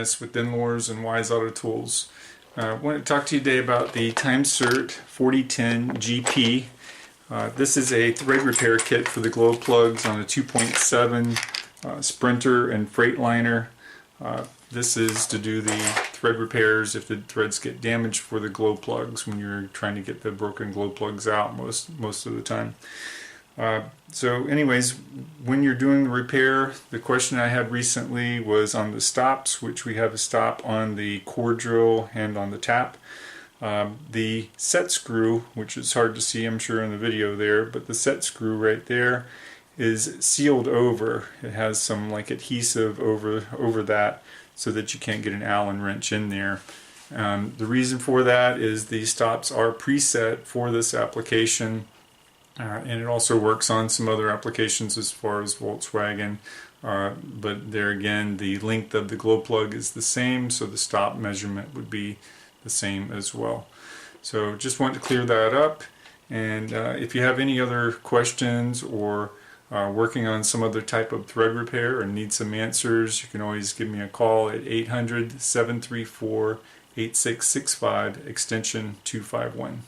Dennis with Denlors and Wise Auto Tools. I want to talk to you today about the TimeCert 4010 GP. This is a thread repair kit for the Glowplugs on a 2.7 Sprinter and Freightliner. This is to do the thread repairs if the threads get damaged for the Glowplugs when you're trying to get the broken Glowplugs out most of the time. So anyways, when you're doing the repair, the question I had recently was on the stops, which we have a stop on the core drill and on the tap. The set screw, which is hard to see I'm sure in the video there, but the set screw right there is sealed over. It has some like adhesive over that so that you can't get an Allen wrench in there. The reason for that is the stops are preset for this application. And it also works on some other applications as far as Volkswagen, but there again the length of the glow plug is the same, so the stop measurement would be the same as well. So just want to clear that up, and if you have any other questions or working on some other type of thread repair or need some answers, you can always give me a call at 800-734-8665 extension 251.